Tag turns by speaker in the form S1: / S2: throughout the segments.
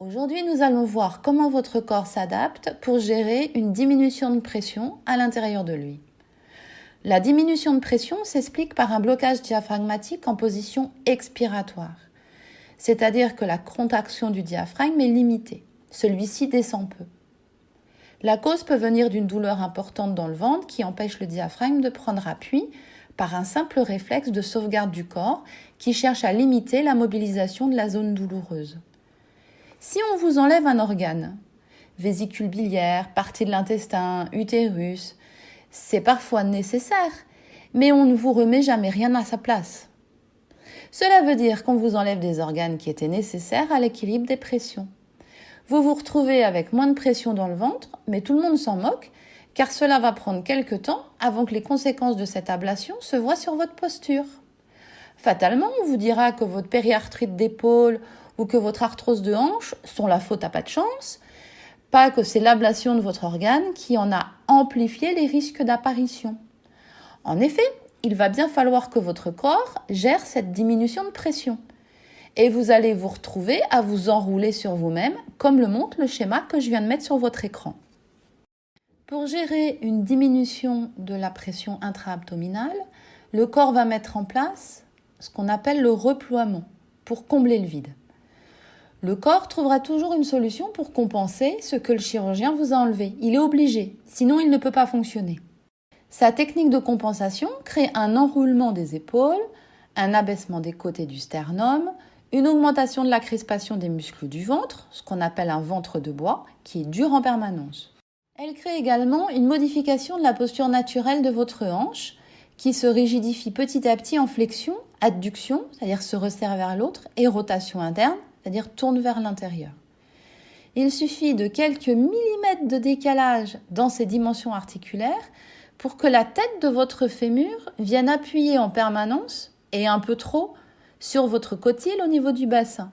S1: Aujourd'hui, nous allons voir comment votre corps s'adapte pour gérer une diminution de pression à l'intérieur de lui. La diminution de pression s'explique par un blocage diaphragmatique en position expiratoire, c'est-à-dire que la contraction du diaphragme est limitée. Celui-ci descend peu. La cause peut venir d'une douleur importante dans le ventre qui empêche le diaphragme de prendre appui par un simple réflexe de sauvegarde du corps qui cherche à limiter la mobilisation de la zone douloureuse. Si on vous enlève un organe, vésicule biliaire, partie de l'intestin, utérus, c'est parfois nécessaire, mais on ne vous remet jamais rien à sa place. Cela veut dire qu'on vous enlève des organes qui étaient nécessaires à l'équilibre des pressions. Vous vous retrouvez avec moins de pression dans le ventre, mais tout le monde s'en moque, car cela va prendre quelque temps avant que les conséquences de cette ablation se voient sur votre posture. Fatalement, on vous dira que votre périarthrite d'épaule ou que votre arthrose de hanche sont la faute à pas de chance, pas que c'est l'ablation de votre organe qui en a amplifié les risques d'apparition. En effet, il va bien falloir que votre corps gère cette diminution de pression. Et vous allez vous retrouver à vous enrouler sur vous-même, comme le montre le schéma que je viens de mettre sur votre écran. Pour gérer une diminution de la pression intra-abdominale, le corps va mettre en place ce qu'on appelle le reploiement, pour combler le vide. Le corps trouvera toujours une solution pour compenser ce que le chirurgien vous a enlevé. Il est obligé, sinon il ne peut pas fonctionner. Sa technique de compensation crée un enroulement des épaules, un abaissement des côtés du sternum, une augmentation de la crispation des muscles du ventre, ce qu'on appelle un ventre de bois, qui est dur en permanence. Elle crée également une modification de la posture naturelle de votre hanche, qui se rigidifie petit à petit en flexion, adduction, c'est-à-dire se resserre vers l'autre, et rotation interne, c'est-à-dire tourne vers l'intérieur. Il suffit de quelques millimètres de décalage dans ces dimensions articulaires pour que la tête de votre fémur vienne appuyer en permanence, et un peu trop, sur votre cotyle au niveau du bassin.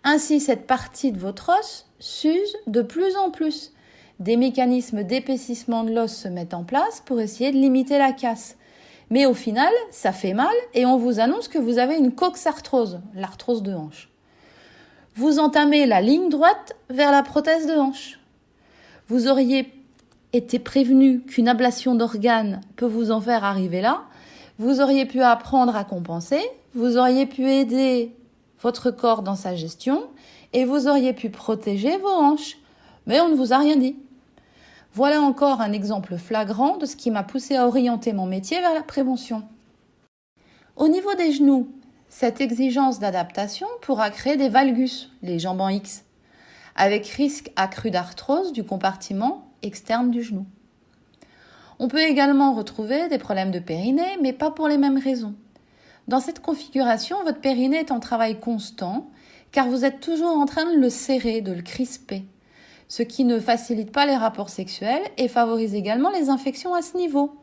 S1: Ainsi, cette partie de votre os s'use de plus en plus. Des mécanismes d'épaississement de l'os se mettent en place pour essayer de limiter la casse. Mais au final, ça fait mal et on vous annonce que vous avez une coxarthrose, l'arthrose de hanche. Vous entamez la ligne droite vers la prothèse de hanche. Vous auriez été prévenu qu'une ablation d'organes peut vous en faire arriver là. Vous auriez pu apprendre à compenser. Vous auriez pu aider votre corps dans sa gestion et vous auriez pu protéger vos hanches. Mais on ne vous a rien dit. Voilà encore un exemple flagrant de ce qui m'a poussé à orienter mon métier vers la prévention. Au niveau des genoux, cette exigence d'adaptation pourra créer des valgus, les jambes en X, avec risque accru d'arthrose du compartiment externe du genou. On peut également retrouver des problèmes de périnée, mais pas pour les mêmes raisons. Dans cette configuration, votre périnée est en travail constant, car vous êtes toujours en train de le serrer, de le crisper, ce qui ne facilite pas les rapports sexuels et favorise également les infections à ce niveau.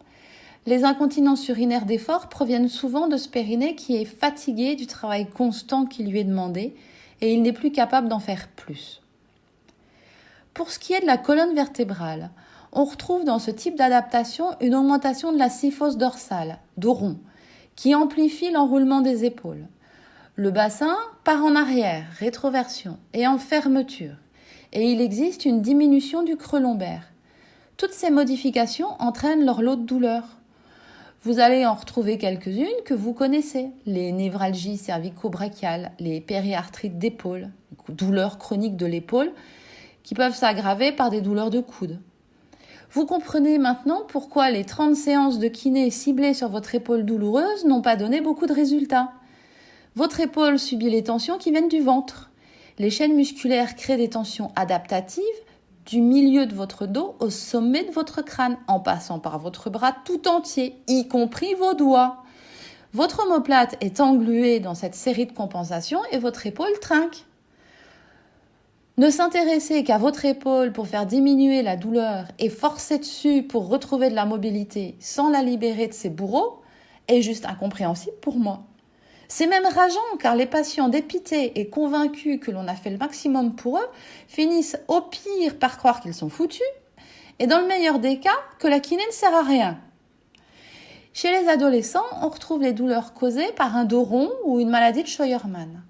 S1: Les incontinences urinaires d'effort proviennent souvent de ce périnée qui est fatigué du travail constant qui lui est demandé et il n'est plus capable d'en faire plus. Pour ce qui est de la colonne vertébrale, on retrouve dans ce type d'adaptation une augmentation de la syphose dorsale, dos rond, qui amplifie l'enroulement des épaules. Le bassin part en arrière, rétroversion et en fermeture, et il existe une diminution du creux lombaire. Toutes ces modifications entraînent leur lot de douleurs. Vous allez en retrouver quelques-unes que vous connaissez, les névralgies cervico-brachiales, les périarthrites d'épaule, douleurs chroniques de l'épaule, qui peuvent s'aggraver par des douleurs de coude. Vous comprenez maintenant pourquoi les 30 séances de kiné ciblées sur votre épaule douloureuse n'ont pas donné beaucoup de résultats. Votre épaule subit les tensions qui viennent du ventre. Les chaînes musculaires créent des tensions adaptatives du milieu de votre dos au sommet de votre crâne, en passant par votre bras tout entier, y compris vos doigts. Votre omoplate est engluée dans cette série de compensations et votre épaule trinque. Ne s'intéresser qu'à votre épaule pour faire diminuer la douleur et forcer dessus pour retrouver de la mobilité sans la libérer de ses bourreaux est juste incompréhensible pour moi. C'est même rageant car les patients dépités et convaincus que l'on a fait le maximum pour eux finissent au pire par croire qu'ils sont foutus et dans le meilleur des cas que la kiné ne sert à rien. Chez les adolescents, on retrouve les douleurs causées par un dos rond ou une maladie de Scheuermann.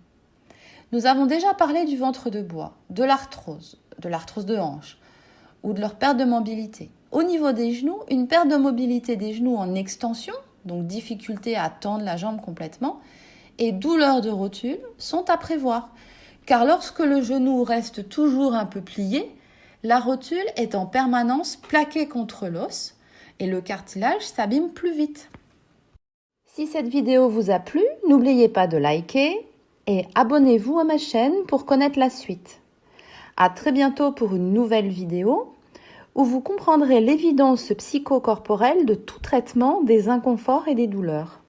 S1: Nous avons déjà parlé du ventre de bois, de l'arthrose de hanche ou de leur perte de mobilité. Au niveau des genoux, une perte de mobilité des genoux en extension, donc difficulté à tendre la jambe complètement, et douleurs de rotule sont à prévoir. Car lorsque le genou reste toujours un peu plié, la rotule est en permanence plaquée contre l'os et le cartilage s'abîme plus vite. Si cette vidéo vous a plu, n'oubliez pas de liker et abonnez-vous à ma chaîne pour connaître la suite. À très bientôt pour une nouvelle vidéo où vous comprendrez l'évidence psychocorporelle de tout traitement des inconforts et des douleurs.